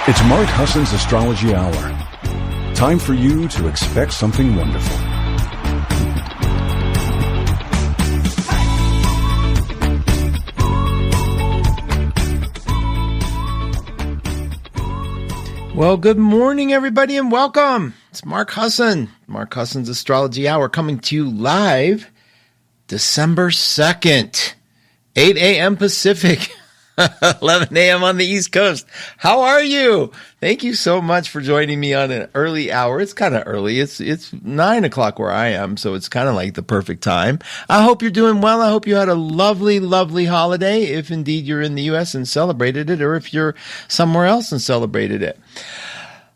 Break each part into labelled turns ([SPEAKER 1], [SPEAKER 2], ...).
[SPEAKER 1] It's Mark Husson's Astrology Hour. Time for you to expect something wonderful.
[SPEAKER 2] Well, good morning, everybody, and welcome. It's Mark Husson, Mark Husson's Astrology Hour, coming to you live December 2nd, 8 a.m. Pacific, 11 a.m. on the East Coast. How are you? Thank you so much for joining me on an early hour. It's kind of early. It's 9 o'clock where I am, so it's kind of like the perfect time. I hope you're doing well. I hope you had a lovely, lovely holiday, if indeed you're in the U.S. and celebrated it, or if you're somewhere else and celebrated it.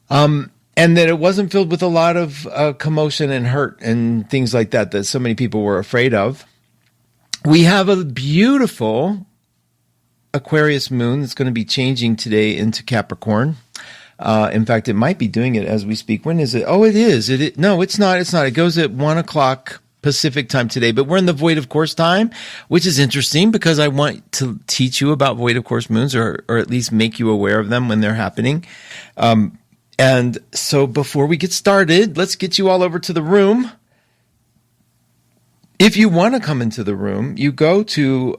[SPEAKER 2] And that it wasn't filled with a lot of commotion and hurt and things like that so many people were afraid of. We have a beautiful Aquarius moon that's going to be changing today into Capricorn. In fact, it might be doing it as we speak. When is it? Oh, it is. No, it's not. It's not. It goes at 1 o'clock Pacific time today, but we're in the void of course time, which is interesting because I want to teach you about void of course moons or at least make you aware of them when they're happening. And so before we get started, let's get you all over to the room. If you want to come into the room, you go to,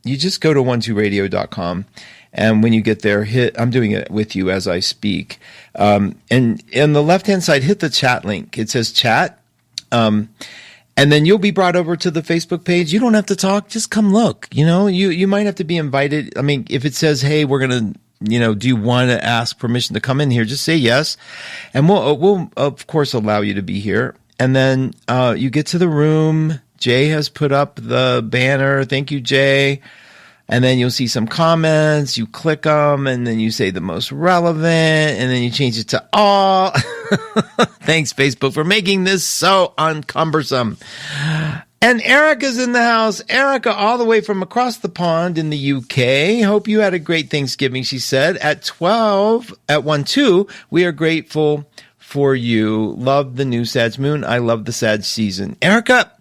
[SPEAKER 2] you just go to 12radio.com. And when you get there, I'm doing it with you as I speak. And on the left-hand side, hit the chat link. It says chat. And then you'll be brought over to the Facebook page. You don't have to talk. Just come look. You know, you might have to be invited. I mean, if it says, hey, we're going to, do you want to ask permission to come in here? Just say yes. And we'll of course allow you to be here. And then, you get to the room. Jay has put up the banner. Thank you, Jay. And then you'll see some comments. You click them and then you say the most relevant and then you change it to all. Thanks, Facebook, for making this so uncumbersome. And Erica's in the house. Erica, all the way from across the pond in the UK. Hope you had a great Thanksgiving, she said. At 1:2, we are grateful for you. Love the new Sag moon. I love the Sag season. Erica,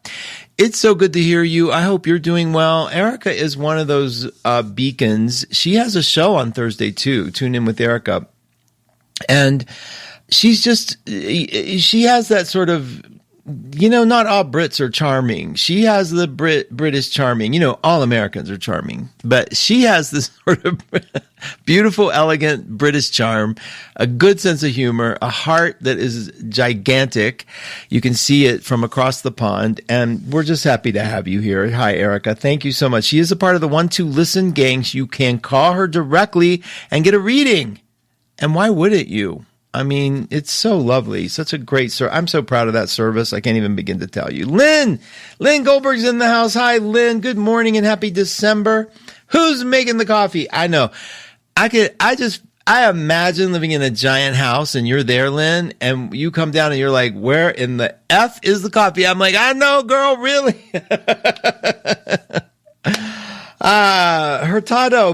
[SPEAKER 2] it's so good to hear you. I hope you're doing well. Erica is one of those beacons. She has a show on Thursday, too. Tune in with Erica. And she has that sort of, not all Brits are charming. She has the British charming. All Americans are charming. But she has this sort of beautiful, elegant British charm, a good sense of humor, a heart that is gigantic. You can see it from across the pond. And we're just happy to have you here. Hi, Erica. Thank you so much. She is a part of the 1-2 Listen gang. You can call her directly and get a reading. And why wouldn't you? I mean, it's so lovely. Such a great service. I'm so proud of that service. I can't even begin to tell you. Lynn Goldberg's in the house. Hi, Lynn. Good morning and happy December. Who's making the coffee? I know. I imagine living in a giant house and you're there, Lynn, and you come down and you're like, where in the F is the coffee? I'm like, I know, girl, really? Hurtado,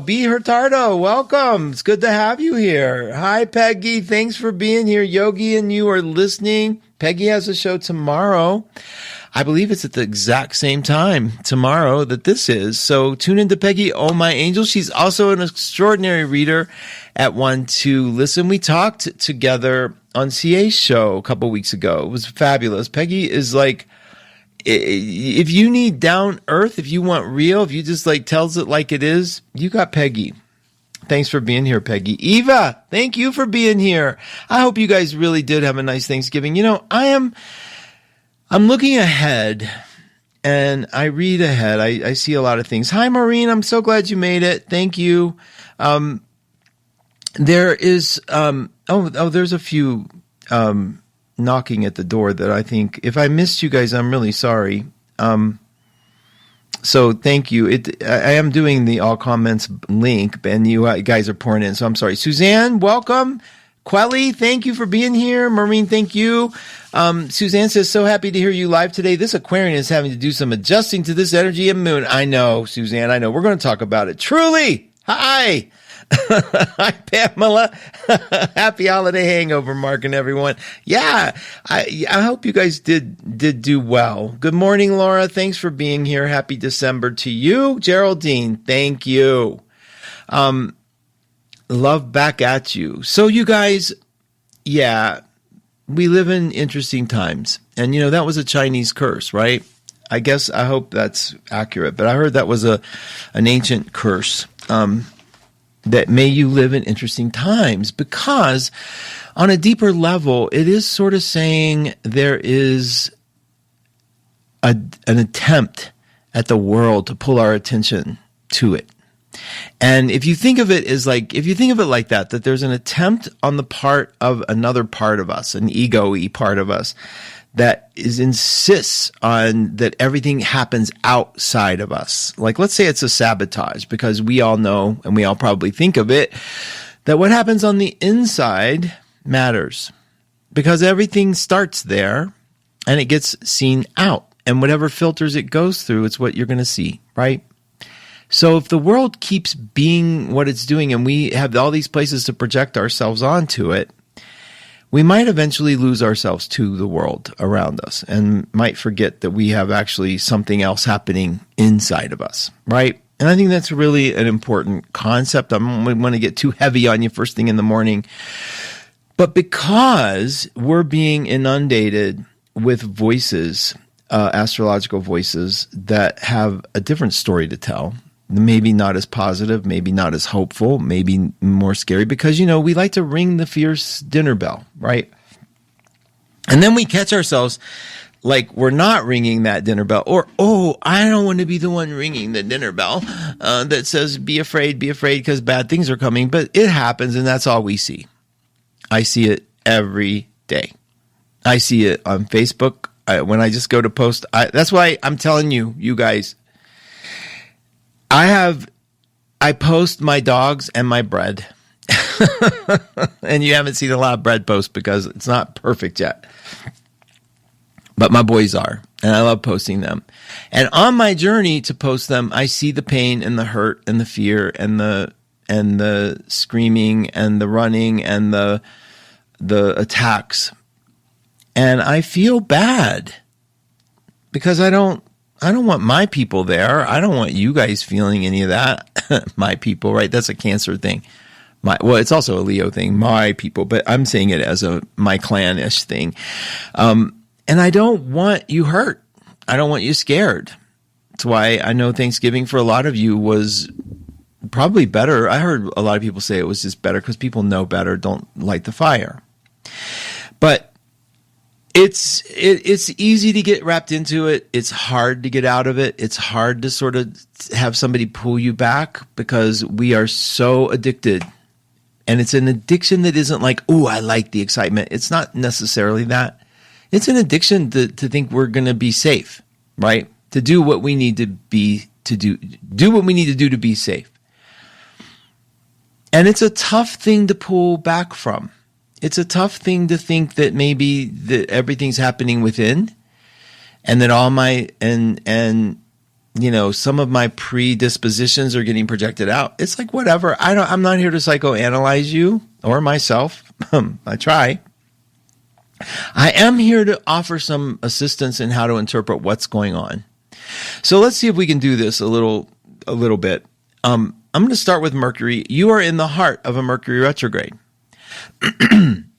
[SPEAKER 2] welcome. It's good to have you here. Hi, Peggy. Thanks for being here. Yogi and you are listening. Peggy has a show tomorrow. I believe it's at the exact same time tomorrow that this is. So tune into Peggy, Oh My Angel. She's also an extraordinary reader at 1-2 Listen. We talked together on CA's show a couple weeks ago. It was fabulous. Peggy is like, if you need down earth, if you want real, if you just tells it like it is, you got Peggy. Thanks for being here, Peggy. Eva, thank you for being here. I hope you guys really did have a nice Thanksgiving. I'm looking ahead and I read ahead. I see a lot of things. Hi, Maureen. I'm so glad you made it. Thank you. There is, there's a few, knocking at the door that I think, if I missed you guys, I'm really sorry. So thank you. I am doing the all comments link, and you guys are pouring in, so I'm sorry. Suzanne, welcome. Quelly, thank you for being here. Maureen, thank you. Suzanne says, so happy to hear you live today. This Aquarian is having to do some adjusting to this energy and moon. I know, Suzanne, I know. We're going to talk about it. Truly, hi. Hi, Pamela. Happy holiday hangover, Mark and everyone. Yeah, I hope you guys did do well. Good morning, Laura. Thanks for being here. Happy December to you. Geraldine, thank you. Love back at you. So you guys, yeah, we live in interesting times. And, that was a Chinese curse, right? I hope that's accurate. But I heard that was an ancient curse, that may you live in interesting times, because on a deeper level, it is sort of saying there is an attempt at the world to pull our attention to it. And if you think of it like that there's an attempt on the part of another part of us, an ego-y part of us, that insists on that everything happens outside of us. Like, let's say it's a sabotage, because we all know, and we all probably think of it, that what happens on the inside matters, because everything starts there and it gets seen out. And whatever filters it goes through, it's what you're going to see, right? So if the world keeps being what it's doing and we have all these places to project ourselves onto it, we might eventually lose ourselves to the world around us and might forget that we have actually something else happening inside of us, right? And I think that's really an important concept. I don't want to get too heavy on you first thing in the morning. But because we're being inundated with voices, astrological voices that have a different story to tell, maybe not as positive, maybe not as hopeful, maybe more scary, because, we like to ring the fierce dinner bell, right? And then we catch ourselves like we're not ringing that dinner bell, or, I don't want to be the one ringing the dinner bell that says, be afraid, because bad things are coming. But it happens, and that's all we see. I see it every day. I see it on Facebook. When I just go to post, that's why I'm telling you guys, I post my dogs and my bread. And you haven't seen a lot of bread posts because it's not perfect yet. But my boys are, and I love posting them. And on my journey to post them, I see the pain and the hurt and the fear and the screaming and the running and the attacks. And I feel bad because I don't want my people there. I don't want you guys feeling any of that. My people, right? That's a Cancer thing. It's also a Leo thing, my people, but I'm saying it as my clan-ish thing. And I don't want you hurt. I don't want you scared. That's why I know Thanksgiving for a lot of you was probably better. I heard a lot of people say it was just better because people know better, don't light the fire. But it's easy to get wrapped into it. It's hard to get out of it. It's hard to sort of have somebody pull you back because we are so addicted. And it's an addiction that isn't like, I like the excitement. It's not necessarily that. It's an addiction to think we're going to be safe, right? To do what we need to do what we need to do to be safe. And it's a tough thing to pull back from. It's a tough thing to think that maybe that everything's happening within, and that all my some of my predispositions are getting projected out. It's like, whatever. I'm not here to psychoanalyze you or myself. I try. I am here to offer some assistance in how to interpret what's going on. So let's see if we can do this a little bit. I'm going to start with Mercury. You are in the heart of a Mercury retrograde.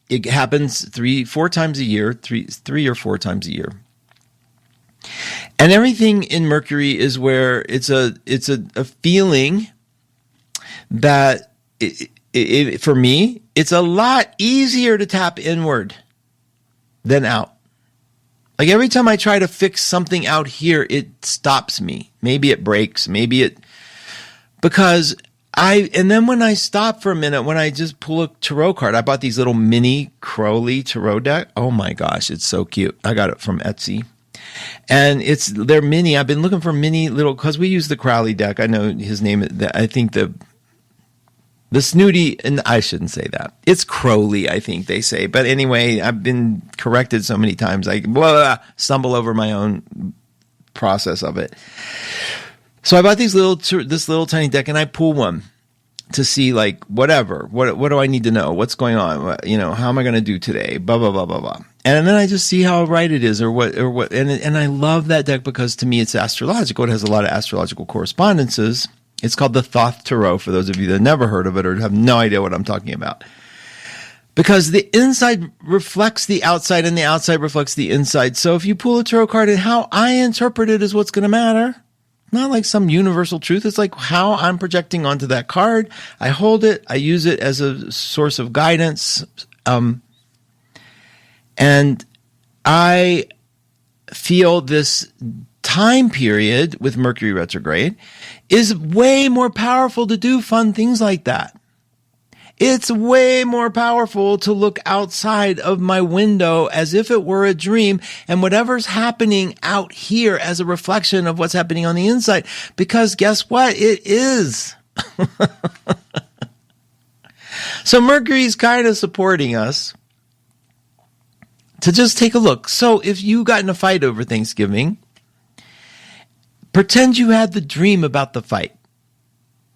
[SPEAKER 2] It happens 3 or 4 times a year. And everything in Mercury is where it's a feeling that for me, it's a lot easier to tap inward than out. Like every time I try to fix something out here, it stops me. Maybe it breaks. And then when I stop for a minute, when I just pull a tarot card, I bought these little mini Crowley tarot deck. Oh my gosh, it's so cute. I got it from Etsy. And they're mini. I've been looking for mini little, because we use the Crowley deck. I know his name. I think the snooty, and I shouldn't say that. It's Crowley, I think they say. But anyway, I've been corrected so many times. I stumble over my own process of it. So I bought this little tiny deck, and I pull one to see, like, whatever. What do I need to know? What's going on? How am I going to do today? Blah blah blah blah blah. And then I just see how right it is, or what. And I love that deck because to me it's astrological. It has a lot of astrological correspondences, It's called the Thoth Tarot, for those of you that have never heard of it or have no idea what I'm talking about. Because the inside reflects the outside and the outside reflects the inside. So if you pull a tarot card and how I interpret it is what's going to matter. Not like some universal truth. It's like how I'm projecting onto that card. I hold it. I use it as a source of guidance. And I feel this time period with Mercury retrograde is way more powerful to do fun things like that. It's way more powerful to look outside of my window as if it were a dream and whatever's happening out here as a reflection of what's happening on the inside. Because guess what? It is. So Mercury's kind of supporting us to just take a look. So if you got in a fight over Thanksgiving, pretend you had the dream about the fight.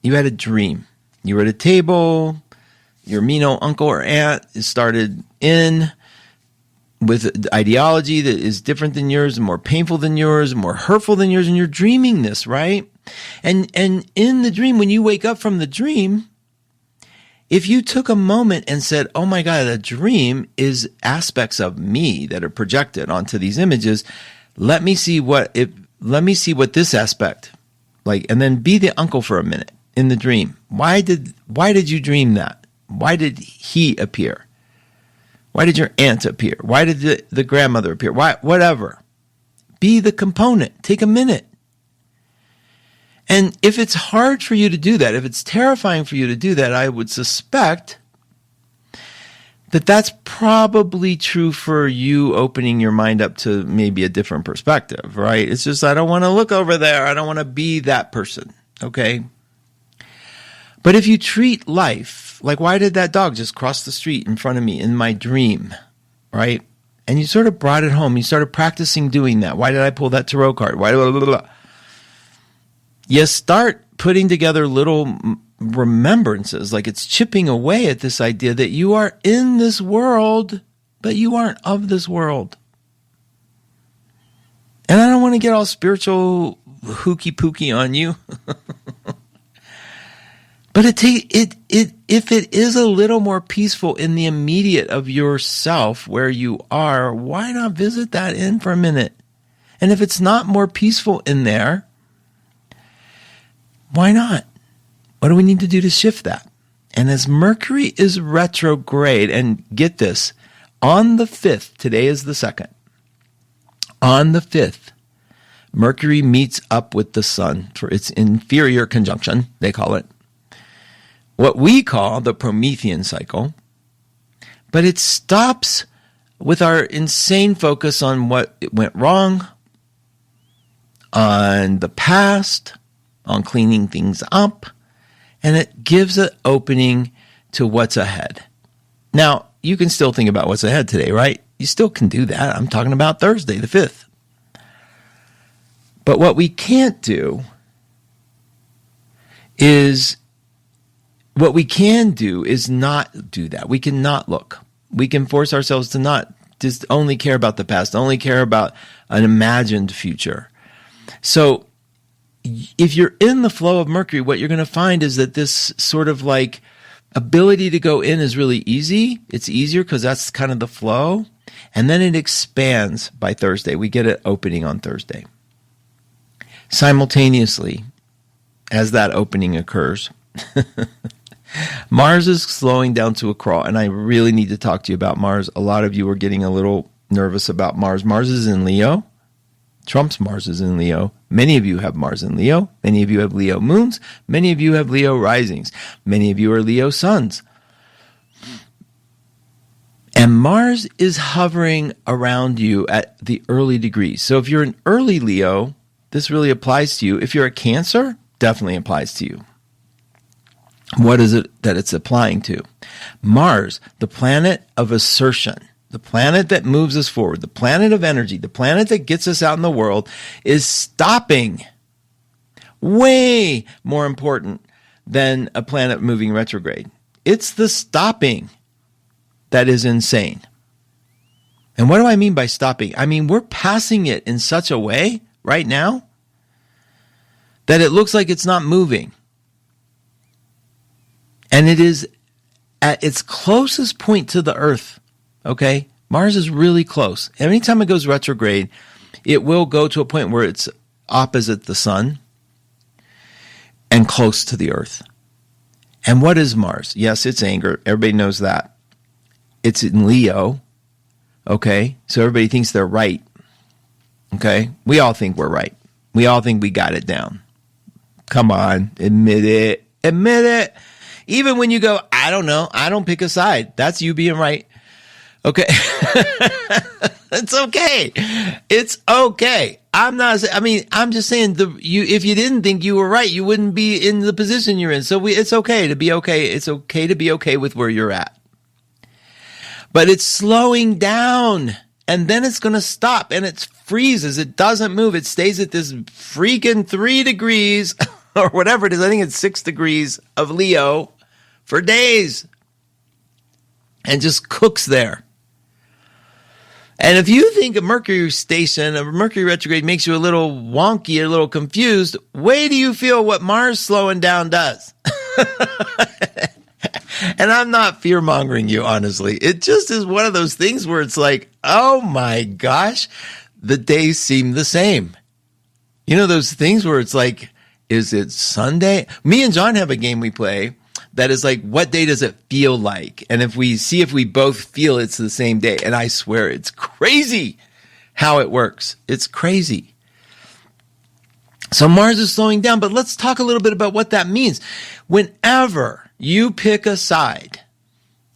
[SPEAKER 2] You had a dream. You were at a table. Your mean old uncle or aunt started in with ideology that is different than yours and more painful than yours and more hurtful than yours. And you're dreaming this, right? And in the dream, when you wake up from the dream, if you took a moment and said, oh my God, a dream is aspects of me that are projected onto these images. Let me see what this aspect like, and then be the uncle for a minute in the dream. Why did you dream that? Why did he appear? Why did your aunt appear? Why did the grandmother appear? Why, whatever. Be the component. Take a minute. And if it's hard for you to do that, if it's terrifying for you to do that, I would suspect that that's probably true for you opening your mind up to maybe a different perspective, right? It's just, I don't want to look over there. I don't want to be that person, okay? But if you treat life, like why did that dog just cross the street in front of me in my dream, right? And you sort of brought it home. You started practicing doing that. Why did I pull that tarot card? Why blah, blah, blah. You start putting together little remembrances, like it's chipping away at this idea that you are in this world, but you aren't of this world. And I don't want to get all spiritual hooky pooky on you. But if it is a little more peaceful in the immediate of yourself where you are, why not visit that in for a minute? And if it's not more peaceful in there, why not? What do we need to do to shift that? And as Mercury is retrograde, and get this, on the 5th, today is the 2nd, on the 5th, Mercury meets up with the Sun for its inferior conjunction, they call it. What we call the Promethean cycle, but it stops with our insane focus on what went wrong, on the past, on cleaning things up, and it gives an opening to what's ahead. Now, you can still think about what's ahead today, right? You still can do that. I'm talking about Thursday, the 5th. But what we can't do is what we can do is not do that. We cannot look. We can force ourselves to not just only care about the past, only care about an imagined future. So if you're in the flow of Mercury, what you're going to find is that this sort of like ability to go in is really easy. It's easier because that's kind of the flow. And then it expands by Thursday. We get an opening on Thursday. Simultaneously, as that opening occurs, Mars is slowing down to a crawl, and I really need to talk to you about Mars. A lot of you are getting a little nervous about Mars. Mars is in Leo. Trump's Mars is in Leo. Many of you have Mars in Leo. Many of you have Leo moons. Many of you have Leo risings. Many of you are Leo suns. And Mars is hovering around you at the early degrees. So if you're an early Leo, this really applies to you. If you're a Cancer, definitely applies to you. What is it that it's applying to? Mars, the planet of assertion, the planet that moves us forward, the planet of energy, the planet that gets us out in the world, is stopping. Way more important than a planet moving retrograde. It's the stopping that is insane. And what do I mean by stopping? I mean, we're passing it in such a way right now that it looks like it's not moving. And it is at its closest point to the Earth, okay? Mars is really close. Anytime it goes retrograde, it will go to a point where it's opposite the sun and close to the Earth. And what is Mars? Yes, it's anger. Everybody knows that. It's in Leo, okay? So everybody thinks they're right, okay? We all think we're right. We all think we got it down. Come on, admit it. Admit it. Even when you go, I don't know, I don't pick a side. That's you being right. Okay. It's okay. It's okay. I'm just saying if you didn't think you were right, you wouldn't be in the position you're in. So it's okay to be okay. It's okay to be okay with where you're at. But it's slowing down, and then it's going to stop, and it freezes. It doesn't move. It stays at this freaking 3 degrees or whatever it is. I think it's 6 degrees of Leo for days and just cooks there. And if you think a Mercury station, a Mercury retrograde makes you a little wonky, a little confused, wait till you feel what Mars slowing down does. And I'm not fear-mongering you, honestly. It just is one of those things where it's like, oh my gosh, the days seem the same. You know those things where it's like, is it Sunday? Me and John have a game we play that is like, what day does it feel like? And if we both feel it's the same day, and I swear it's crazy how it works. It's crazy. So Mars is slowing down, but let's talk a little bit about what that means. Whenever you pick a side,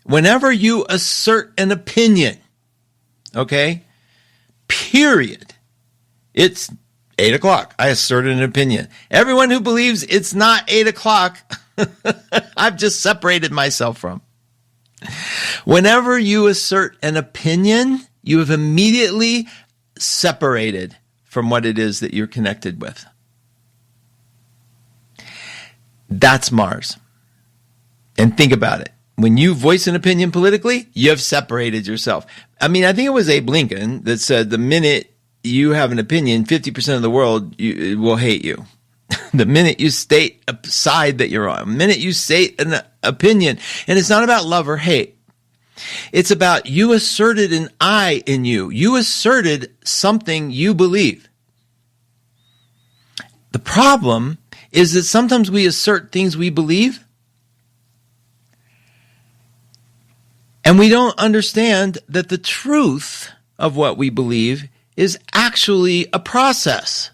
[SPEAKER 2] whenever you assert an opinion, okay, period, it's 8 o'clock. I asserted an opinion. Everyone who believes it's not 8 o'clock, I've just separated myself from. Whenever you assert an opinion, you have immediately separated from what it is that you're connected with. That's Mars. And think about it. When you voice an opinion politically, you have separated yourself. I mean, I think it was Abe Lincoln that said the minute you have an opinion, 50% of the world will hate you. The minute you state a side that you're on, the minute you state an opinion, and it's not about love or hate. It's about you asserted an I in you. You asserted something you believe. The problem is that sometimes we assert things we believe, and we don't understand that the truth of what we believe is actually a process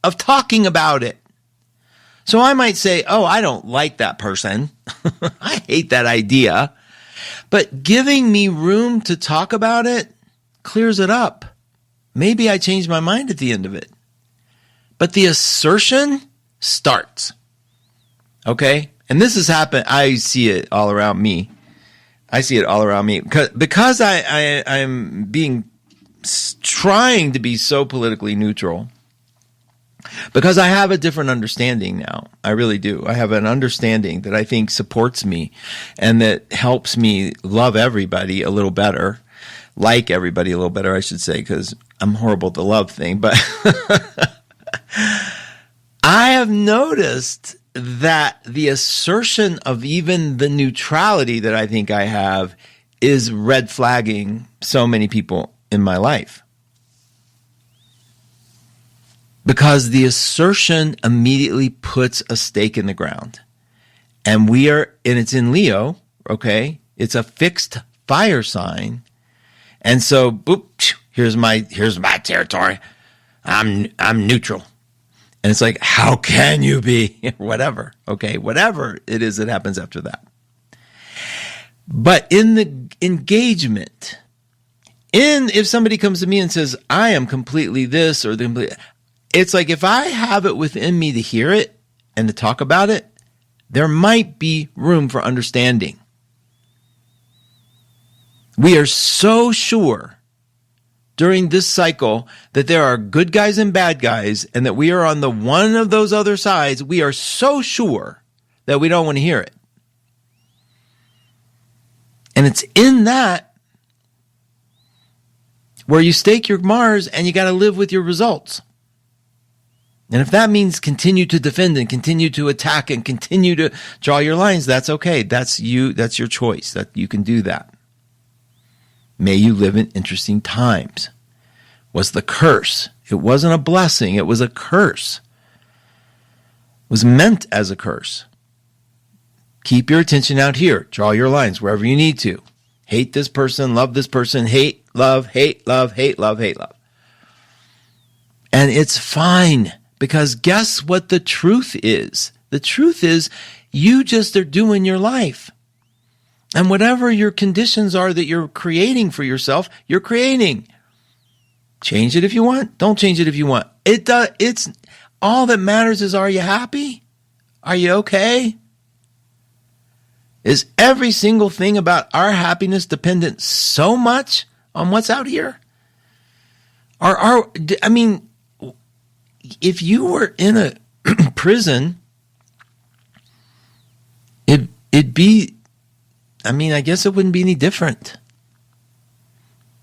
[SPEAKER 2] of talking about it. So I might say, oh, I don't like that person. I hate that idea. But giving me room to talk about it clears it up. Maybe I change my mind at the end of it. But the assertion starts. Okay? And this has happened. I see it all around me. Because I'm trying to be so politically neutral. Because I have a different understanding now. I really do. I have an understanding that I think supports me and that helps me love everybody a little better. Like everybody a little better, I should say, because I'm horrible at the love thing. But I have noticed that the assertion of even the neutrality that I think I have is red flagging so many people in my life. Because the assertion immediately puts a stake in the ground. And it's in Leo, okay? It's a fixed fire sign. And so, boop, here's my territory. I'm neutral. And it's like, how can you be? Whatever, okay? Whatever it is that happens after that. But in the engagement, if somebody comes to me and says, I am completely this or the complete, it's like if I have it within me to hear it and to talk about it, there might be room for understanding. We are so sure during this cycle that there are good guys and bad guys and that we are on the one of those other sides. We are so sure that we don't want to hear it. And it's in that where you stake your Mars and you got to live with your results. And if that means continue to defend and continue to attack and continue to draw your lines, that's okay. That's you. That's your choice. That you can do that. May you live in interesting times. Was the curse. It wasn't a blessing. It was a curse. It was meant as a curse. Keep your attention out here. Draw your lines wherever you need to. Hate this person, love this person, hate, love, hate, love, hate, love, hate, love. And it's fine, because guess what the truth is? The truth is you just are doing your life. And whatever your conditions are that you're creating for yourself, you're creating. Change it if you want. Don't change it if you want. It's all that matters is, are you happy? Are you okay? Is every single thing about our happiness dependent so much on what's out here? If you were in a prison, it'd be, I guess it wouldn't be any different.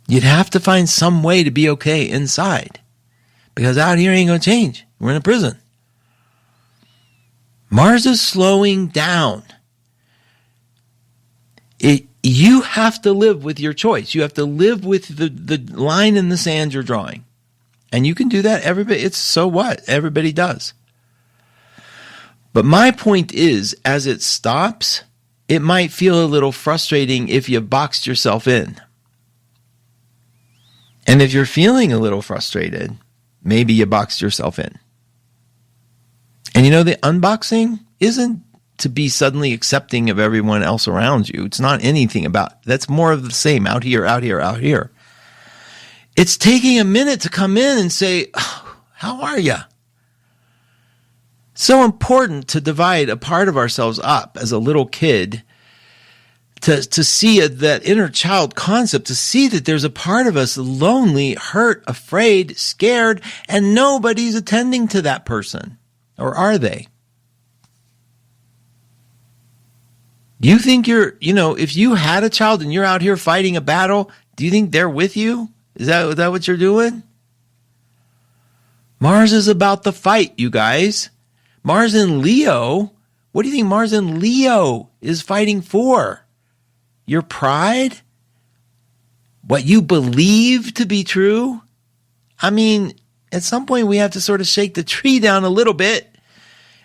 [SPEAKER 2] You'd have to find some way to be okay inside, because out here ain't going to change. We're in a prison. Mars is slowing down. You have to live with your choice. You have to live with the line in the sand you're drawing. And you can do that. It's so what? Everybody does. But my point is, as it stops, it might feel a little frustrating if you boxed yourself in. And if you're feeling a little frustrated, maybe you boxed yourself in. And the unboxing isn't to be suddenly accepting of everyone else around you. It's not anything that's more of the same, out here, out here, out here. It's taking a minute to come in and say, oh, how are you? So important to divide a part of ourselves up as a little kid, to see that inner child concept, to see that there's a part of us lonely, hurt, afraid, scared, and nobody's attending to that person. Or are they? Do you think if you had a child and you're out here fighting a battle, do you think they're with you? Is that what you're doing? Mars is about the fight, you guys. Mars in Leo, what do you think Mars in Leo is fighting for? Your pride? What you believe to be true? At some point we have to sort of shake the tree down a little bit.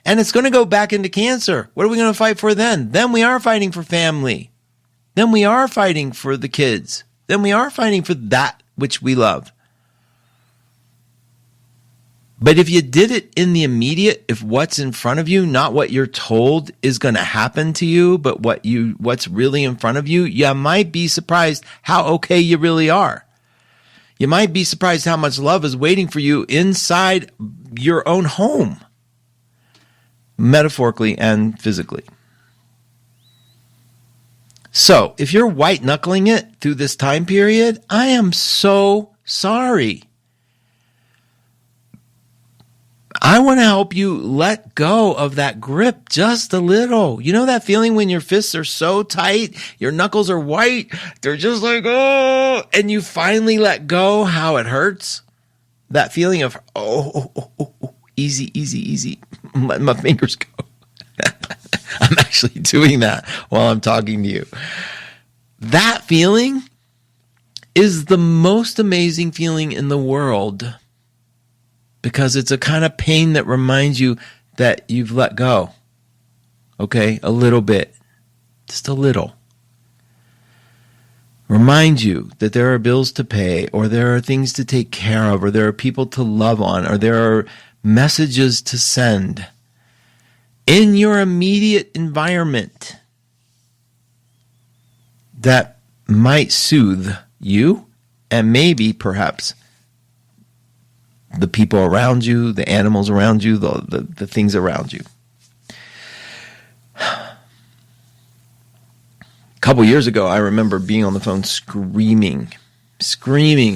[SPEAKER 2] And it's going to go back into Cancer. What are we going to fight for then? Then we are fighting for family. Then we are fighting for the kids. Then we are fighting for that which we love. But if you did it in the immediate, if what's in front of you, not what you're told is going to happen to you, but what's really in front of you, you might be surprised how okay you really are. You might be surprised how much love is waiting for you inside your own home, metaphorically and physically. So, if you're white knuckling it through this time period, I am so sorry. I want to help you let go of that grip just a little. You know that feeling when your fists are so tight, your knuckles are white, they're just like, oh, and you finally let go, how it hurts? That feeling of, easy, easy, easy. I'm letting my fingers go. I'm actually doing that while I'm talking to you. That feeling is the most amazing feeling in the world, because it's a kind of pain that reminds you that you've let go. Okay? A little bit. Just a little. Remind you that there are bills to pay, or there are things to take care of, or there are people to love on, or there are messages to send in your immediate environment that might soothe you and maybe perhaps the people around you, the animals around you, the things around you. A couple years ago, I remember being on the phone screaming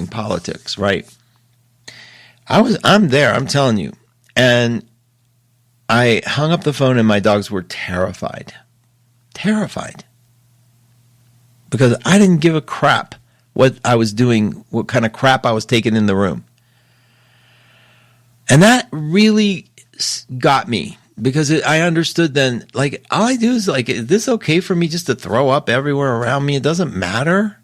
[SPEAKER 2] politics, right? I'm there, I'm telling you. And I hung up the phone and my dogs were terrified. Terrified. Because I didn't give a crap what I was doing, what kind of crap I was taking in the room. And that really got me because I understood then, like, all I do is like, is this okay for me just to throw up everywhere around me? It doesn't matter.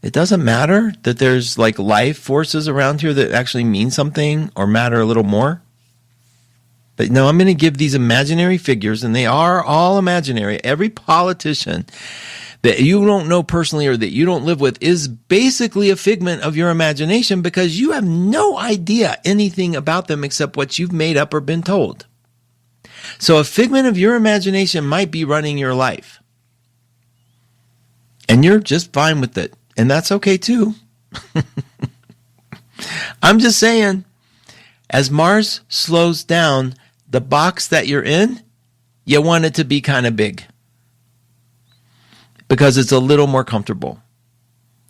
[SPEAKER 2] It doesn't matter that there's like life forces around here that actually mean something or matter a little more. But no, I'm going to give these imaginary figures, and they are all imaginary. Every politician that you don't know personally or that you don't live with is basically a figment of your imagination because you have no idea anything about them except what you've made up or been told. So a figment of your imagination might be running your life. And you're just fine with it. And that's okay too. I'm just saying, as Mars slows down, the box that you're in, you want it to be kind of big because it's a little more comfortable.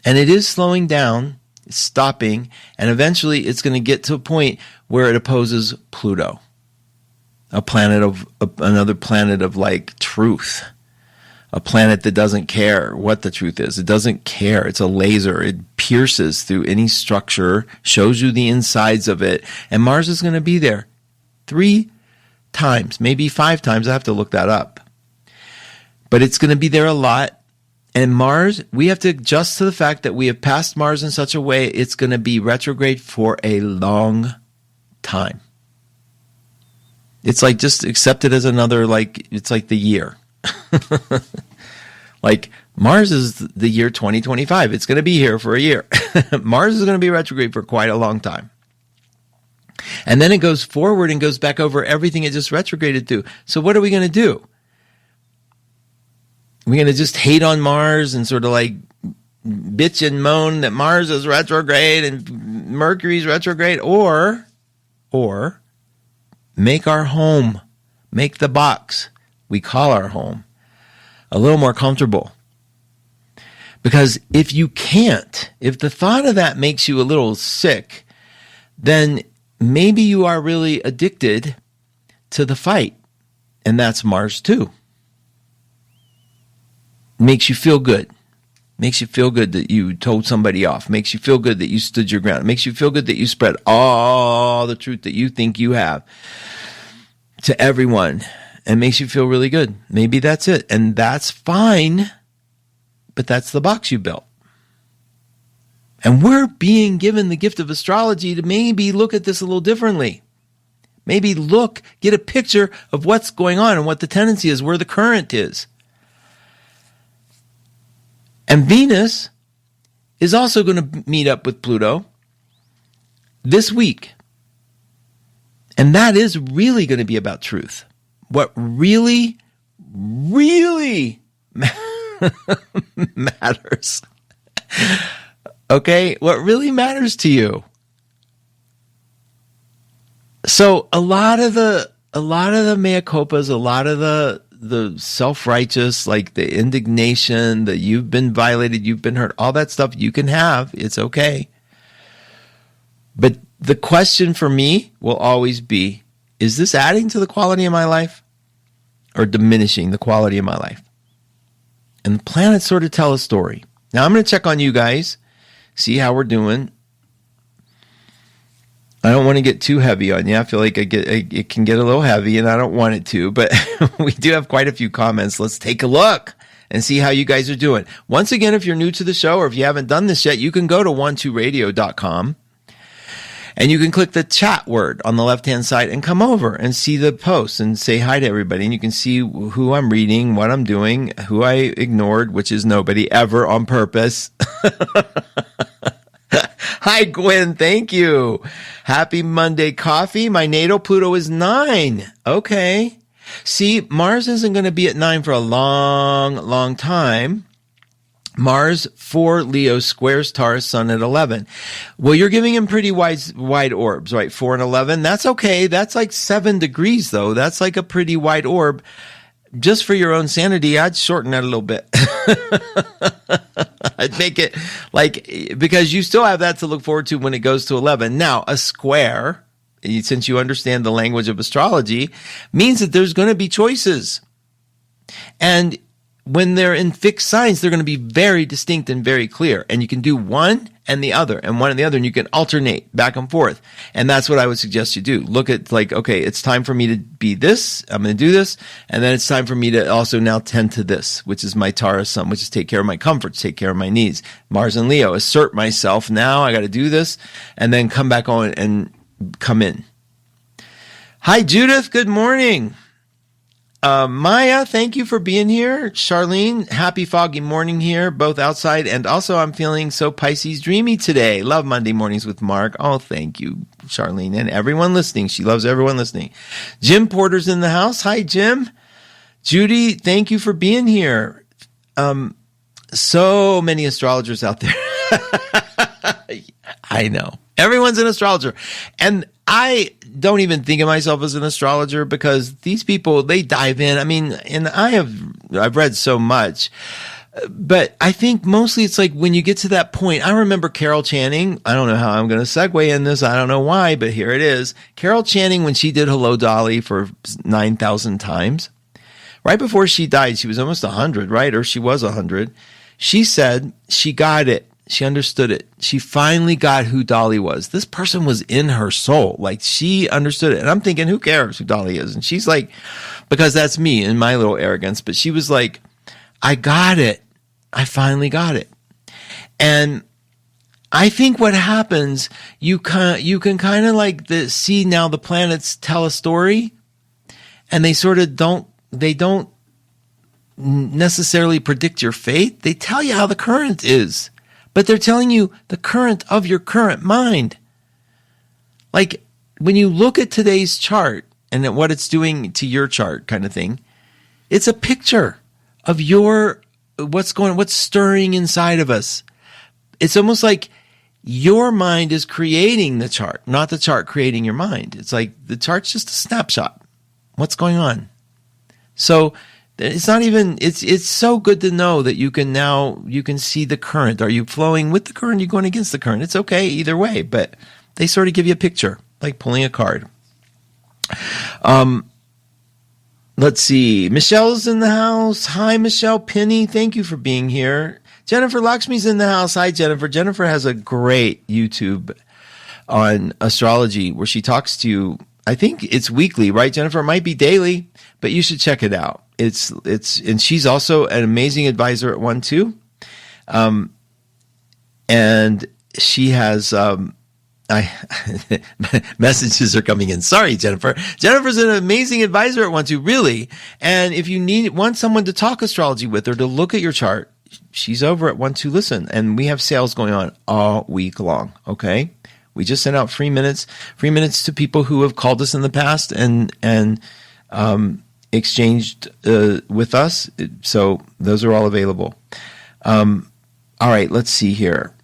[SPEAKER 2] And it is slowing down, it's stopping, and eventually it's going to get to a point where it opposes Pluto, another planet of like truth. A planet that doesn't care what the truth is. It doesn't care. It's a laser. It pierces through any structure, shows you the insides of it. And Mars is going to be there 3 times, maybe 5 times. I have to look that up. But it's going to be there a lot. And Mars, we have to adjust to the fact that we have passed Mars in such a way it's going to be retrograde for a long time. It's like just accept it as another, like, it's like the year. Like Mars is the year 2025. It's going to be here for a year. Mars is going to be retrograde for quite a long time. And then it goes forward and goes back over everything it just retrograded through. So what are we going to do? We're going to just hate on Mars and sort of like bitch and moan that Mars is retrograde and Mercury's retrograde, or make our home, make the box we call our home a little more comfortable. Because if you can't, if the thought of that makes you a little sick, then maybe you are really addicted to the fight. And that's Mars too. Makes you feel good. Makes you feel good that you told somebody off. Makes you feel good that you stood your ground. Makes you feel good that you spread all the truth that you think you have to everyone. And makes you feel really good. Maybe that's it. And that's fine. But that's the box you built. And we're being given the gift of astrology to maybe look at this a little differently. Maybe get a picture of what's going on and what the tendency is, where the current is. And Venus is also going to meet up with Pluto this week. And that is really going to be about truth. What really, really matters. Okay? What really matters to you. So a lot of the mea culpas, a lot of the self-righteous, like the indignation that you've been violated, you've been hurt, all that stuff you can have. It's okay. But the question for me will always be, is this adding to the quality of my life or diminishing the quality of my life? And the planets sort of tell a story. Now I'm going to check on you guys, see how we're doing. I don't want to get too heavy on you. I feel like it can get a little heavy, and I don't want it to, but we do have quite a few comments. Let's take a look and see how you guys are doing. Once again, if you're new to the show or if you haven't done this yet, you can go to 12radio.com and you can click the chat word on the left-hand side and come over and see the posts and say hi to everybody. And you can see who I'm reading, what I'm doing, who I ignored, which is nobody ever on purpose. Hi, Gwen. Thank you. Happy Monday coffee. My natal Pluto is 9. Okay. See, Mars isn't going to be at 9 for a long, long time. Mars for Leo squares Taurus Sun at 11. Well, you're giving him pretty wide orbs, right? 4 and 11. That's okay. That's like 7 degrees, though. That's like a pretty wide orb. Just for your own sanity, I'd shorten that a little bit. I'd make it like, because you still have that to look forward to when it goes to 11. Now, a square, since you understand the language of astrology, means that there's going to be choices. And when they're in fixed signs, they're going to be very distinct and very clear. And you can do one and the other and one and the other, and you can alternate back and forth. And that's what I would suggest you do. Look at like, okay, it's time for me to be this. I'm going to do this. And then it's time for me to also now tend to this, which is my Taurus sun, which is take care of my comforts, take care of my needs. Mars and Leo, assert myself. Now I got to do this and then come back on and come in. Hi, Judith. Good morning. Maya, thank you for being here. Charlene, happy foggy morning here, both outside and also I'm feeling so Pisces dreamy today. Love Monday mornings with Mark. Oh, thank you, Charlene, and everyone listening. She loves everyone listening. Jim Porter's in the house. Hi, Jim. Judy, thank you for being here. So many astrologers out there. I know. Everyone's an astrologer. And I don't even think of myself as an astrologer because these people, they dive in. I mean, and I've read so much, but I think mostly it's like when you get to that point, I remember Carol Channing. I don't know how I'm going to segue in this. I don't know why, but here it is. Carol Channing, when she did Hello Dolly for 9,000 times, right before she died, she was almost 100, right? Or she was 100. She said she got it. She understood it. She finally got who Dolly was. This person was in her soul. Like she understood it. And I'm thinking, who cares who Dolly is? And she's like, because that's me and my little arrogance. But she was like, I got it. I finally got it. And I think what happens, you can kind of like see now the planets tell a story and they sort of don't necessarily predict your fate. They tell you how the current is. But they're telling you the current of your current mind. Like when you look at today's chart and at what it's doing to your chart kind of thing, it's a picture of what's stirring inside of us. It's almost like your mind is creating the chart, not the chart creating your mind. It's like the chart's just a snapshot. What's going on? So it's not even, it's so good to know that you can see the current. Are you flowing with the current? Are you going against the current? It's okay either way, but they sort of give you a picture, like pulling a card. Let's see. Michelle's in the house. Hi, Michelle Penny. Thank you for being here. Jennifer Lakshmi's in the house. Hi, Jennifer. Jennifer has a great YouTube on astrology where she talks to you. I think it's weekly, right, Jennifer? It might be daily, but you should check it out. And she's also an amazing advisor at one too. And she has, messages are coming in. Sorry, Jennifer. Jennifer's an amazing advisor at one too, really. And if you want someone to talk astrology with or to look at your chart, she's over at 1-2 Listen. And we have sales going on all week long. Okay. We just sent out free minutes to people who have called us in the past and exchanged with us. So those are all available. All right, let's see here.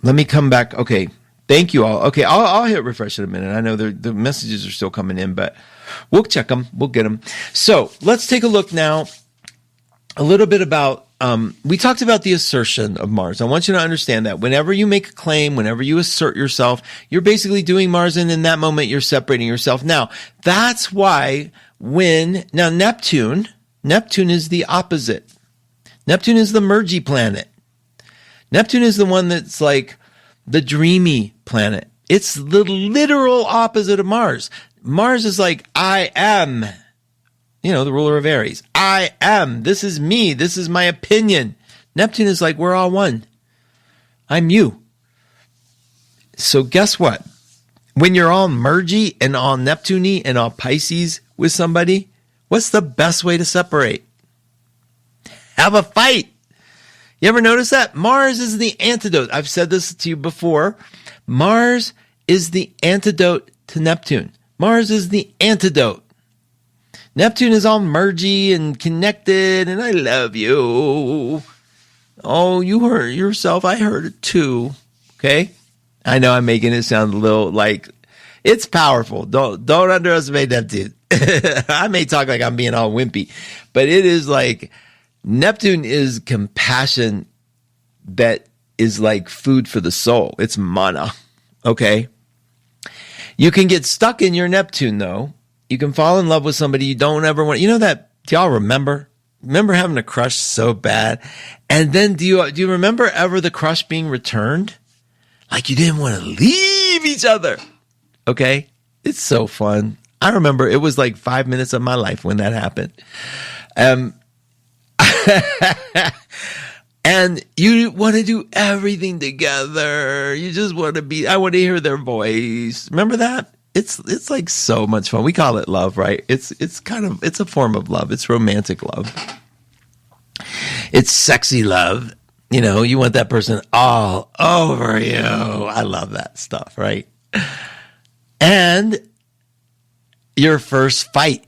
[SPEAKER 2] Let me come back. Okay, thank you all. Okay, I'll hit refresh in a minute. I know the messages are still coming in, but we'll check them. We'll get them. So let's take a look now a little bit about, we talked about the assertion of Mars. I want you to understand that whenever you make a claim, whenever you assert yourself, you're basically doing Mars, and in that moment, you're separating yourself. Now, that's why Neptune is the opposite. Neptune is the mergy planet. Neptune is the one that's like the dreamy planet. It's the literal opposite of Mars. Mars is like, I am, the ruler of Aries. I am. This is me. This is my opinion. Neptune is like, we're all one. I'm you. So guess what? When you're all mergy and all Neptune-y and all Pisces with somebody, what's the best way to separate? Have a fight. You ever notice that? Mars is the antidote. I've said this to you before. Mars is the antidote to Neptune. Mars is the antidote. Neptune is all mergy and connected, and I love you. Oh, you hurt yourself. I heard it too. Okay? I know I'm making it sound a little like it's powerful. Don't underestimate Neptune. I may talk like I'm being all wimpy, but it is like Neptune is compassion that is like food for the soul. It's mana. Okay? You can get stuck in your Neptune though. You can fall in love with somebody you don't ever want. You know that, do y'all remember remember having a crush so bad? And then do you remember ever the crush being returned? Like you didn't want to leave each other. Okay? It's so fun. I remember it was like 5 minutes of my life when that happened. And you want to do everything together. You just want to I want to hear their voice. Remember that? It's like so much fun. We call it love, right? It's a form of love. It's romantic love. It's sexy love. You know, you want that person all over you. I love that stuff, right? And your first fight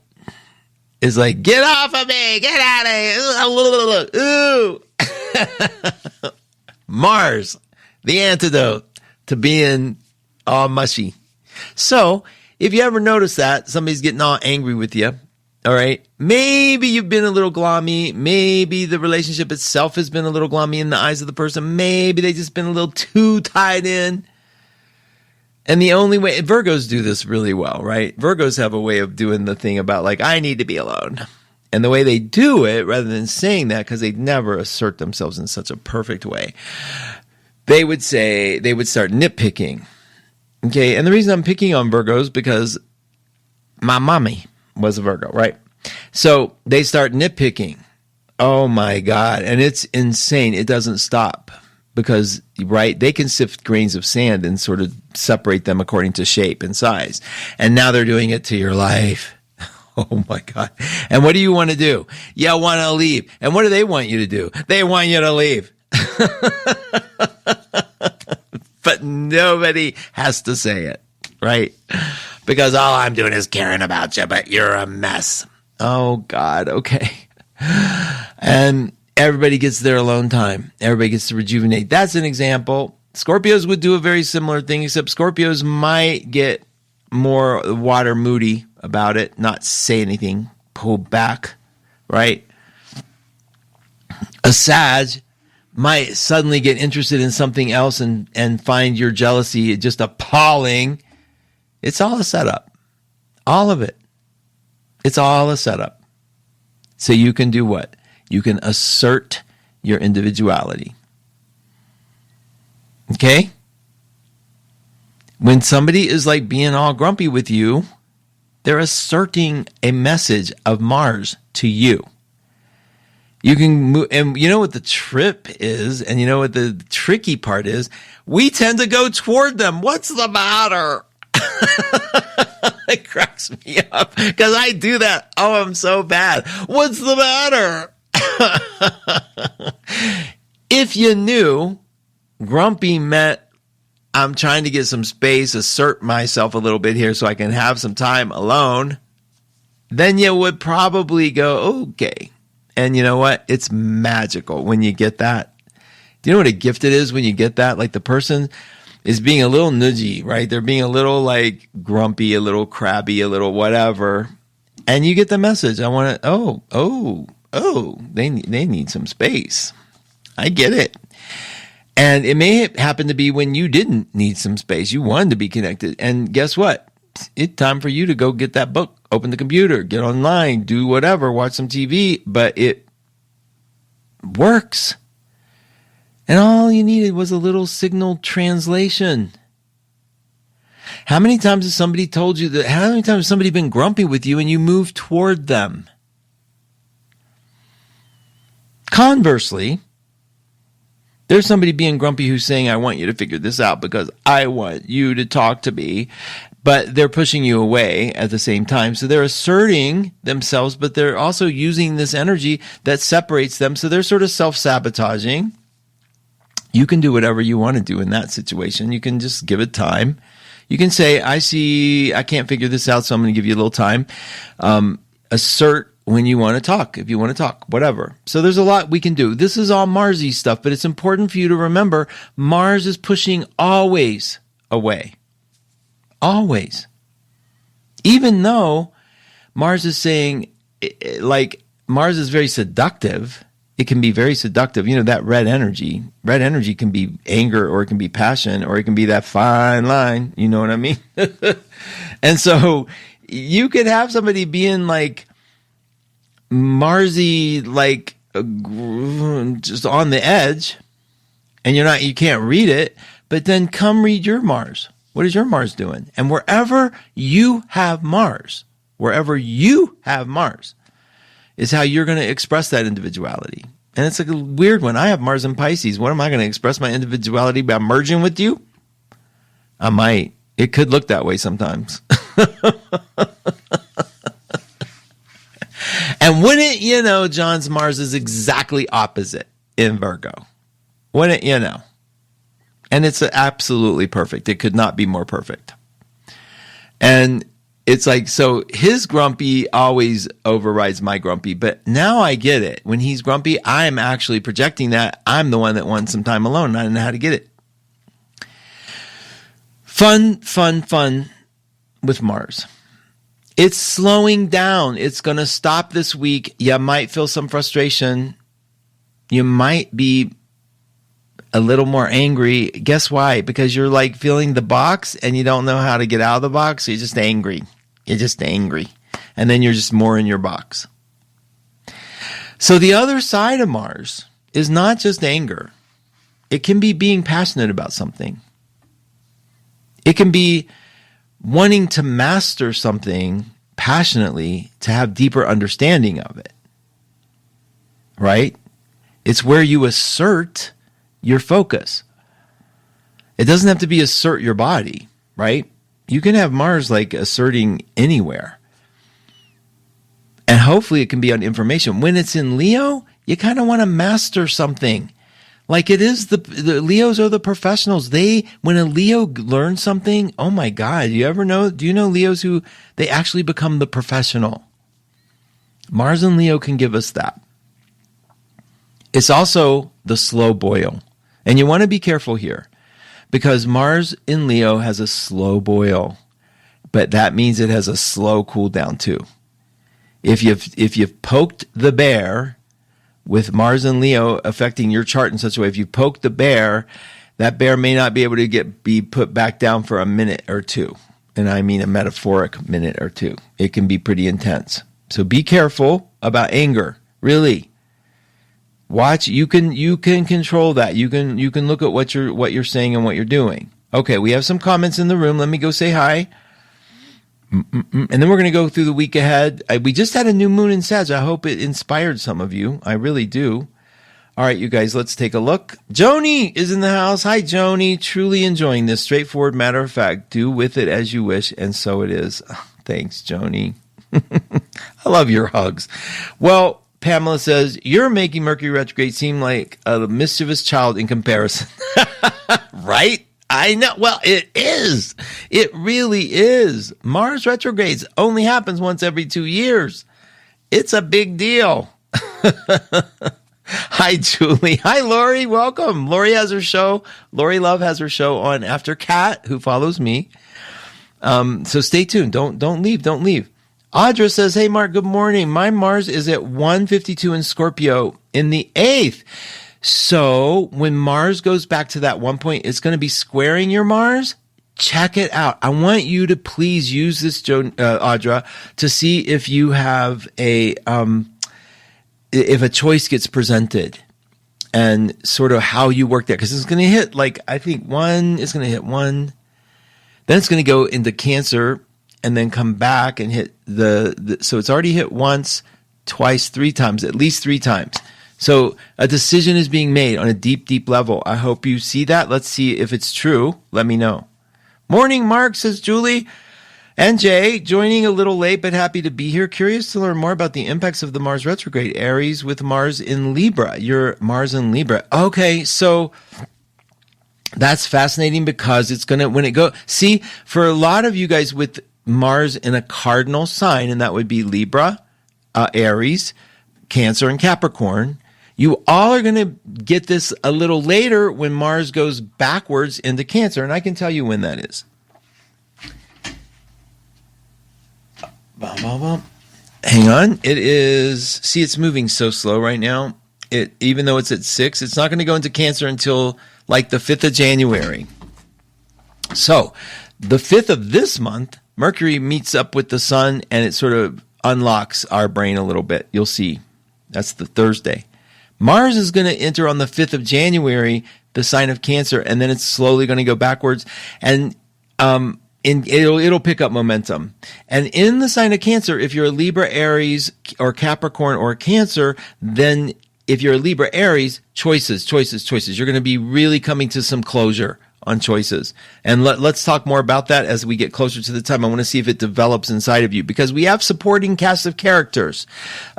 [SPEAKER 2] is like, get off of me, get out of here. Ooh. Mars, the antidote to being all mushy. So if you ever notice that somebody's getting all angry with you, all right, maybe you've been a little gloomy. Maybe the relationship itself has been a little gloomy in the eyes of the person. Maybe they just been a little too tied in. And the only way, Virgos do this really well, right? Virgos have a way of doing the thing about like, I need to be alone. And the way they do it, rather than saying that, because they never assert themselves in such a perfect way, they would start nitpicking. Okay, and the reason I'm picking on Virgos because my mommy was a Virgo, right? So they start nitpicking. Oh my God. And it's insane. It doesn't stop because, right, they can sift grains of sand and sort of separate them according to shape and size. And now they're doing it to your life. Oh my God. And what do you want to do? You want to leave. And what do they want you to do? They want you to leave. But nobody has to say it, right? Because all I'm doing is caring about you, but you're a mess. Oh God. Okay. And everybody gets their alone time. Everybody gets to rejuvenate. That's an example. Scorpios would do a very similar thing, except Scorpios might get more water moody about it, not say anything, pull back, right? A Sag might suddenly get interested in something else and find your jealousy just appalling. It's all a setup. All of it. It's all a setup. So you can do what? You can assert your individuality. Okay? When somebody is like being all grumpy with you, they're asserting a message of Mars to you. You can move, and you know what the trip is, and you know what the tricky part is? We tend to go toward them. What's the matter? It cracks me up because I do that. Oh, I'm so bad. What's the matter? If you knew grumpy meant I'm trying to get some space, assert myself a little bit here so I can have some time alone, then you would probably go, okay. And you know what? It's magical when you get that. Do you know what a gift it is when you get that? Like the person is being a little nudgy, right? They're being a little like grumpy, a little crabby, a little whatever. And you get the message. I want to, they need some space. I get it. And it may happen to be when you didn't need some space. You wanted to be connected. And guess what? It's time for you to go get that book, open the computer, get online, do whatever, watch some TV. But it works. And all you needed was a little signal translation. How many times has somebody told you that? How many times has somebody been grumpy with you and you move toward them? Conversely, there's somebody being grumpy who's saying, I want you to figure this out because I want you to talk to me. But they're pushing you away at the same time. So they're asserting themselves, but they're also using this energy that separates them. So they're sort of self-sabotaging. You can do whatever you want to do in that situation. You can just give it time. You can say, I can't figure this out, so I'm going to give you a little time. Assert when you want to talk, if you want to talk, whatever. So there's a lot we can do. This is all Marsy stuff, but it's important for you to remember Mars is pushing always away. Always. Even though Mars is saying, like, Mars is very seductive. It can be very seductive. You know, that red energy. Red energy can be anger, or it can be passion, or it can be that fine line. You know what I mean? And so you could have somebody being like Marsy, like just on the edge, and you can't read it, but then come read your Mars. What is your Mars doing? And wherever you have Mars is how you're going to express that individuality. And it's like a weird one. I have Mars in Pisces. What am I going to express my individuality by merging with you? I might. It could look that way sometimes. And wouldn't you know, John's Mars is exactly opposite in Virgo. Wouldn't you know? And it's absolutely perfect. It could not be more perfect. And it's like, so his grumpy always overrides my grumpy. But now I get it. When he's grumpy, I'm actually projecting that I'm the one that wants some time alone, and I don't know how to get it. Fun with Mars. It's slowing down. It's going to stop this week. You might feel some frustration. You might be a little more angry. Guess why? Because you're like feeling the box and you don't know how to get out of the box. So you're just angry. And then you're just more in your box. So the other side of Mars is not just anger. It can be being passionate about something. It can be wanting to master something passionately to have deeper understanding of it. Right? It's where you assert your focus. It doesn't have to be assert your body, right? You can have Mars like asserting anywhere. And hopefully it can be on information. When it's in Leo, you kind of want to master something. Like it is the Leos are the professionals. When a Leo learns something, oh my God, do you know Leos who they actually become the professional? Mars and Leo can give us that. It's also the slow boil. And you want to be careful here because Mars in Leo has a slow boil, but that means it has a slow cool down too. If you've poked the bear with Mars and Leo affecting your chart in such a way, if you poke the bear, that bear may not be able to be put back down for a minute or two. And I mean a metaphoric minute or two. It can be pretty intense. So be careful about anger, really. Watch, you can control that. You can look at what you're saying and what you're doing. Okay, we have some comments in the room. Let me go say hi. And then we're going to go through the week ahead. We just had a new moon in Sag. I hope it inspired some of you. I really do. All right, you guys, let's take a look. Joni is in the house. Hi, Joni. Truly enjoying this. Straightforward, matter of fact. Do with it as you wish, and so it is. Thanks, Joni. I love your hugs. Well, Pamela says, you're making Mercury retrograde seem like a mischievous child in comparison. Right? I know. Well, it is. It really is. Mars retrogrades only happens once every 2 years. It's a big deal. Hi, Julie. Hi, Lori. Welcome. Lori has her show. Lori Love has her show on After Cat, who follows me. So stay tuned. Don't leave. Don't leave. Audra says, hey, Mark, good morning. My Mars is at 152 in Scorpio in the 8th. So when Mars goes back to that 1 point, it's going to be squaring your Mars. Check it out. I want you to please use this, Audra, to see if you have if a choice gets presented and sort of how you work that. Because it's going to hit, like, I think it's going to hit one. Then it's going to go into Cancer and then come back and hit so it's already hit once, twice, 3 times, at least 3 times. So a decision is being made on a deep, deep level. I hope you see that. Let's see if it's true. Let me know. Morning, Mark, says Julie. And Jay, joining a little late, but happy to be here. Curious to learn more about the impacts of the Mars retrograde. Aries with Mars in Libra. Your Mars in Libra. Okay, so that's fascinating because it's going to, when it goes, see, for a lot of you guys with Mars in a cardinal sign, and that would be Libra, Aries, Cancer, and Capricorn, you all are going to get this a little later when Mars goes backwards into Cancer, and I can tell you when that is. Hang on. It is, see, it's moving so slow right now. Even though it's at 6, it's not going to go into Cancer until like the 5th of January. So the 5th of this month, Mercury meets up with the sun, and it sort of unlocks our brain a little bit. You'll see. That's the Thursday. Mars is going to enter on the 5th of January, the sign of Cancer, and then it's slowly going to go backwards. And it'll pick up momentum. And in the sign of Cancer, if you're a Libra, Aries, or Capricorn, or Cancer, then if you're a Libra, Aries, choices. You're going to be really coming to some closure on choices. And let's talk more about that as we get closer to the time. I want to see if it develops inside of you, because we have supporting cast of characters.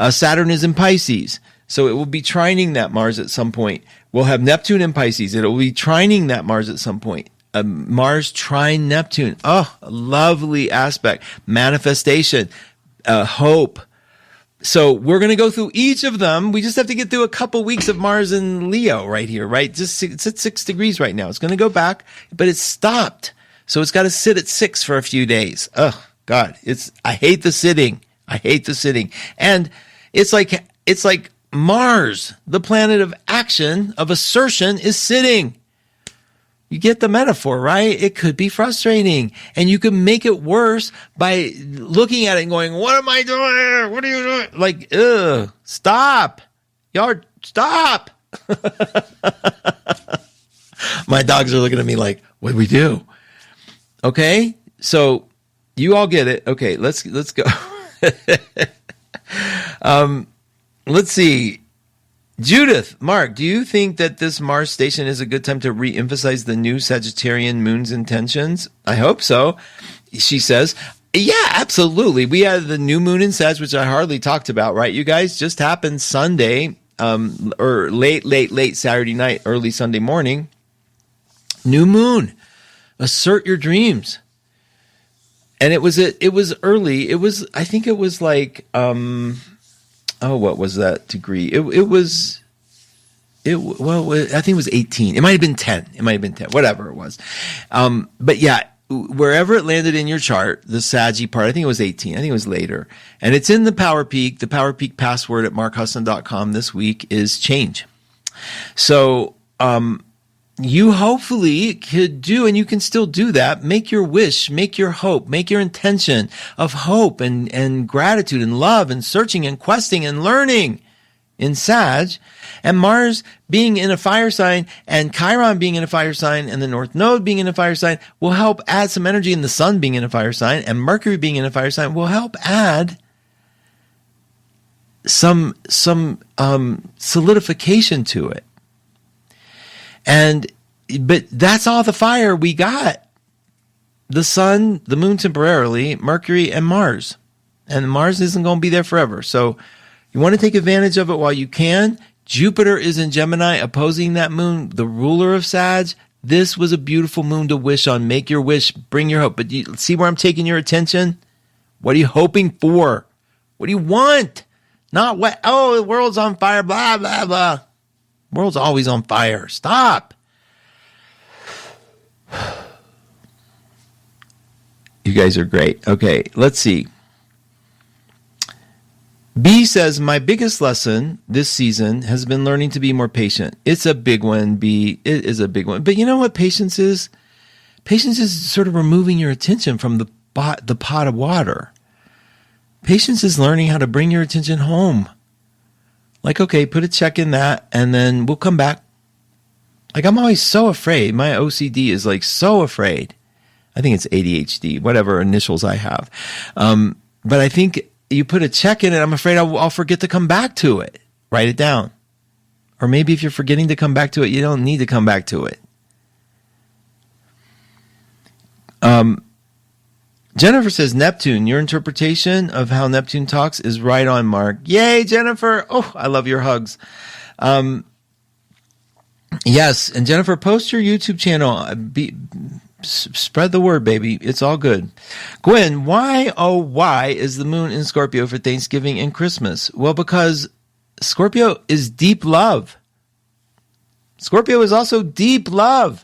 [SPEAKER 2] Saturn is in Pisces, so it will be trining that Mars at some point. We'll have Neptune in Pisces. It will be trining that Mars at some point. Mars trine Neptune. Oh, a lovely aspect. Manifestation, hope. So we're going to go through each of them. We just have to get through a couple weeks of Mars in Leo right here, right? It's at 6 degrees right now. It's going to go back, but it's stopped. So it's got to sit at 6 for a few days. Oh, God. I hate the sitting. And it's like Mars, the planet of action, of assertion, is sitting. You get the metaphor, right? It could be frustrating, and you can make it worse by looking at it and going, what am I doing? What are you doing? Like, stop. Y'all, stop. My dogs are looking at me like, what do we do? Okay. So you all get it. Okay. Let's go. Let's see. Judith, Mark, do you think that this Mars station is a good time to re-emphasize the new Sagittarian moon's intentions? I hope so. She says, yeah, absolutely. We had the new moon in Sag, which I hardly talked about, right? You guys, just happened Sunday, or late Saturday night, early Sunday morning. New moon. Assert your dreams. And it was early. I think it was like, what was that degree? I think it was 18. It might have been 10. Whatever it was. But yeah, wherever it landed in your chart, the Saggy part, I think it was 18. I think it was later. And it's in the Power Peak. The Power Peak password at markhusson.com this week is change. So, you hopefully could do, and you can still do that, make your wish, make your hope, make your intention of hope and gratitude and love and searching and questing and learning in Sag. And Mars being in a fire sign and Chiron being in a fire sign and the North Node being in a fire sign will help add some energy, and the Sun being in a fire sign and Mercury being in a fire sign will help add some solidification to it. But that's all the fire we got. The Sun, the Moon temporarily, Mercury, and Mars. And Mars isn't going to be there forever. So you want to take advantage of it while you can. Jupiter is in Gemini opposing that moon, the ruler of Sag. This was a beautiful moon to wish on. Make your wish, bring your hope. But you see where I'm taking your attention? What are you hoping for? What do you want? Not what, the world's on fire, blah, blah, blah. World's always on fire. Stop. You guys are great. Okay, let's see. B says, my biggest lesson this season has been learning to be more patient. It's a big one, B. It is a big one. But you know what patience is? Patience is sort of removing your attention from the pot of water. Patience is learning how to bring your attention home. Like, okay, put a check in that, and then we'll come back. Like, I'm always so afraid. My OCD is like so afraid. I think it's ADHD, whatever initials I have. But I think you put a check in it, I'm afraid I'll forget to come back to it. Write it down. Or maybe if you're forgetting to come back to it, you don't need to come back to it. Jennifer says, Neptune, your interpretation of how Neptune talks is right on, Mark. Yay, Jennifer. Oh, I love your hugs. Yes, and Jennifer, post your YouTube channel. Spread the word, baby. It's all good. Gwen, why is the moon in Scorpio for Thanksgiving and Christmas? Well, because Scorpio is deep love. Scorpio is also deep love.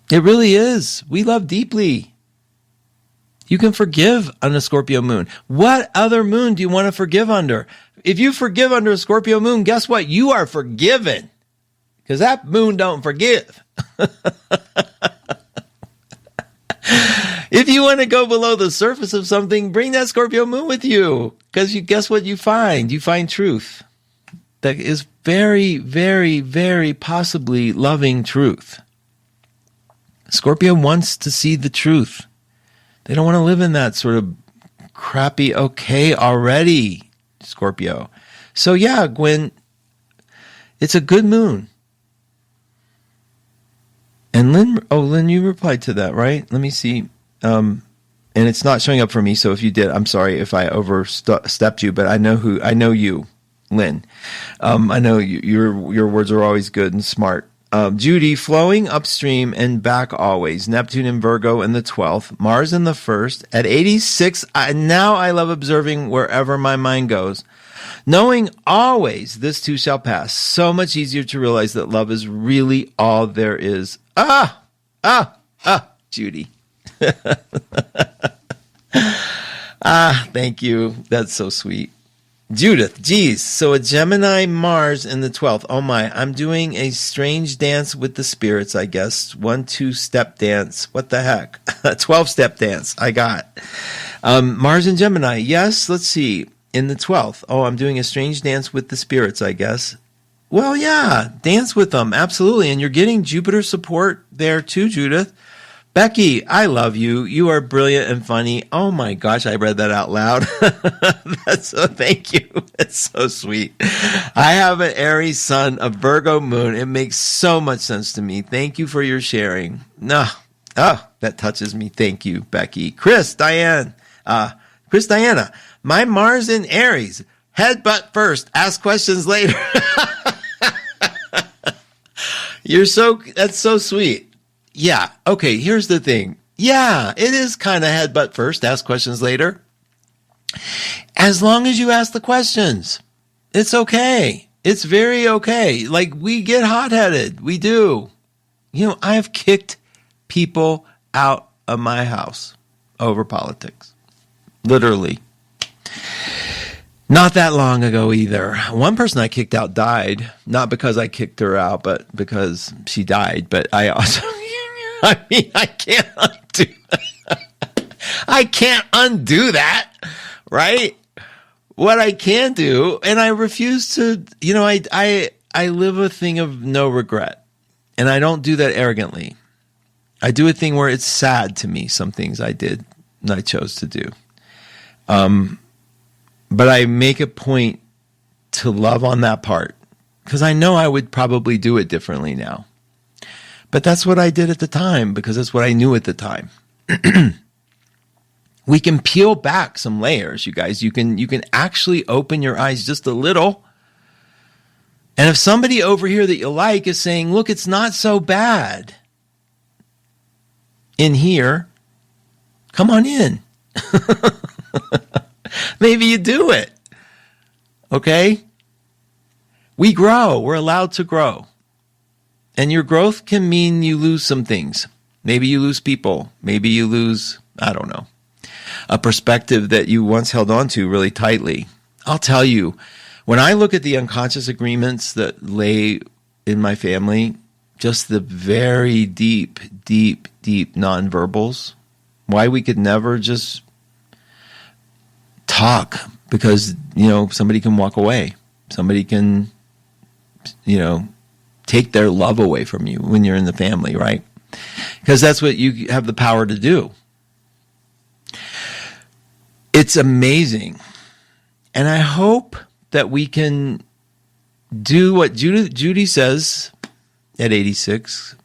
[SPEAKER 2] It really is. We love deeply. You can forgive on a Scorpio moon. What other moon do you want to forgive under? If you forgive under a Scorpio moon, guess what? You are forgiven. Because that moon don't forgive. If you want to go below the surface of something, bring that Scorpio moon with you. Because guess what you find? You find truth. That is very, very, very possibly loving truth. Scorpio wants to see the truth. They don't want to live in that sort of crappy, okay already, Scorpio. So yeah, Gwen, it's a good moon. And Lynn, you replied to that, right? Let me see. And it's not showing up for me, so if you did, I'm sorry if I overstepped you, but I know you, Lynn. I know your words are always good and smart. Judy, flowing upstream and back always. Neptune in Virgo in the 12th, Mars in the 1st. At 86, now I love observing wherever my mind goes. Knowing always this too shall pass. So much easier to realize that love is really all there is. Judy. Thank you. That's so sweet. Judith, geez. So a Gemini Mars in the 12th. Oh my, I'm doing a strange dance with the spirits, I guess. 1-2-step dance. What the heck? 12-step dance. I got. Mars and Gemini. Yes, let's see. In the 12th. Oh, I'm doing a strange dance with the spirits, I guess. Well, yeah, dance with them. Absolutely. And you're getting Jupiter support there too, Judith. Becky, I love you. You are brilliant and funny. Oh my gosh, I read that out loud. Thank you. It's so sweet. I have an Aries sun, a Virgo moon. It makes so much sense to me. Thank you for your sharing. That touches me. Thank you, Becky. Diana. My Mars in Aries. Headbutt first. Ask questions later. That's so sweet. Yeah. Okay. Here's the thing. Yeah, it is kind of headbutt first. Ask questions later. As long as you ask the questions, it's okay. It's very okay. Like, we get hot-headed. We do. I have kicked people out of my house over politics. Literally. Not that long ago either. One person I kicked out died, not because I kicked her out, but because she died. But I also, I can't undo I can't undo that, right? What I can do, and I refuse to, I live a thing of no regret, and I don't do that arrogantly. I do a thing where it's sad to me, some things I did and I chose to do. But I make a point to love on that part because I know I would probably do it differently now. But that's what I did at the time because that's what I knew at the time. We can peel back some layers, you guys. You can actually open your eyes just a little. And if somebody over here that you like is saying, look, it's not so bad in here, come on in. Maybe you do it. Okay? We grow. We're allowed to grow. And your growth can mean you lose some things. Maybe you lose people. Maybe you lose, I don't know, a perspective that you once held on to really tightly. I'll tell you, when I look at the unconscious agreements that lay in my family, just the very deep, deep, deep nonverbals, why we could never just talk because, somebody can walk away. Somebody can, take their love away from you when you're in the family, right? Because that's what you have the power to do. It's amazing. And I hope that we can do what Judy says at 86,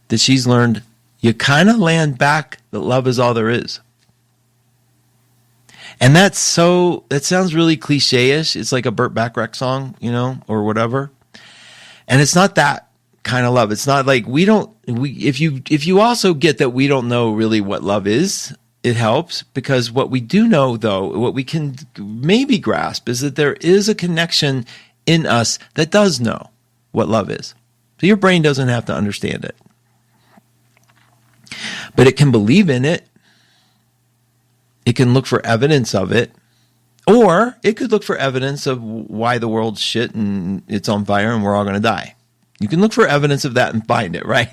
[SPEAKER 2] that she's learned. You kind of land back that love is all there is. And that sounds really cliche-ish. It's like a Burt Bacharach song, or whatever. And it's not that kind of love. It's not like if you also get that we don't know really what love is, it helps, because what we do know, though, what we can maybe grasp is that there is a connection in us that does know what love is. So your brain doesn't have to understand it. But it can believe in it. It can look for evidence of it. Or it could look for evidence of why the world's shit and it's on fire and we're all going to die. You can look for evidence of that and find it, right?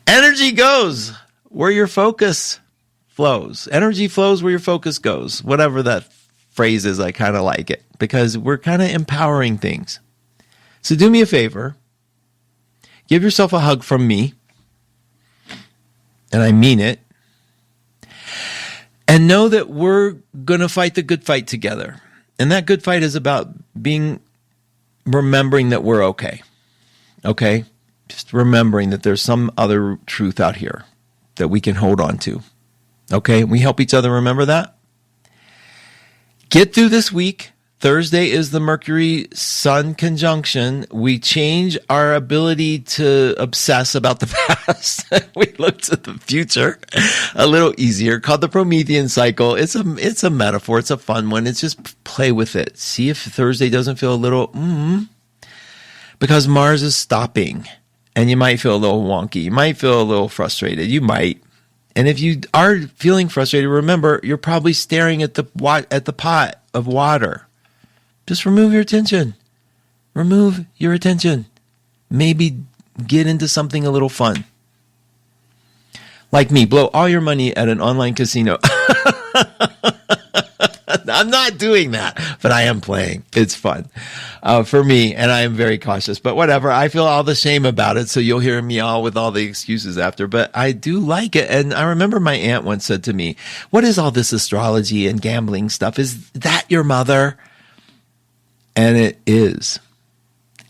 [SPEAKER 2] Energy goes where your focus flows. Energy flows where your focus goes. Whatever that phrase is, I kind of like it because we're kind of empowering things. So do me a favor. Give yourself a hug from me. And I mean it. And know that we're going to fight the good fight together. And that good fight is about remembering that we're okay. Okay? Just remembering that there's some other truth out here that we can hold on to. Okay? We help each other remember that. Get through this week. Thursday is the Mercury-Sun conjunction. We change our ability to obsess about the past. We look to the future a little easier, called the Promethean cycle. It's a metaphor. It's a fun one. It's just play with it. See if Thursday doesn't feel a little, because Mars is stopping and you might feel a little wonky. You might feel a little frustrated. You might. And if you are feeling frustrated, remember, you're probably staring at the pot of water. Just remove your attention. Remove your attention. Maybe get into something a little fun. Like me, blow all your money at an online casino. I'm not doing that, but I am playing. It's fun for me, and I am very cautious. But whatever, I feel all the shame about it, so you'll hear me all with all the excuses after. But I do like it, and I remember my aunt once said to me, "What is all this astrology and gambling stuff? Is that your mother?" And it is.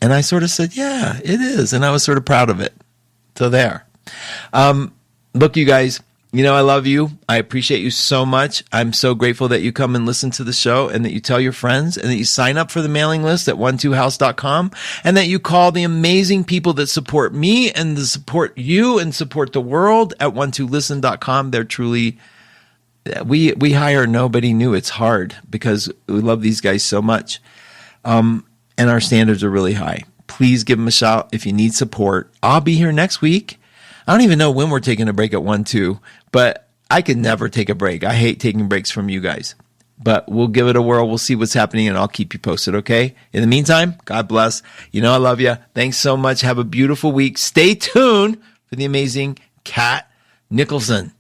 [SPEAKER 2] And I sort of said, yeah, it is. And I was sort of proud of it. So there. Look, you guys, you know I love you. I appreciate you so much. I'm so grateful that you come and listen to the show and that you tell your friends and that you sign up for the mailing list at 12house.com and that you call the amazing people that support me and that support you and support the world at 12listen.com. They're truly... We hire nobody new. It's hard because we love these guys so much. And our standards are really high. Please give them a shout if you need support. I'll be here next week. I don't even know when we're taking a break at 1-2, but I could never take a break. I hate taking breaks from you guys, but we'll give it a whirl. We'll see what's happening and I'll keep you posted. Okay. In the meantime, God bless. You know, I love you. Thanks so much. Have a beautiful week. Stay tuned for the amazing Kat Nicholson.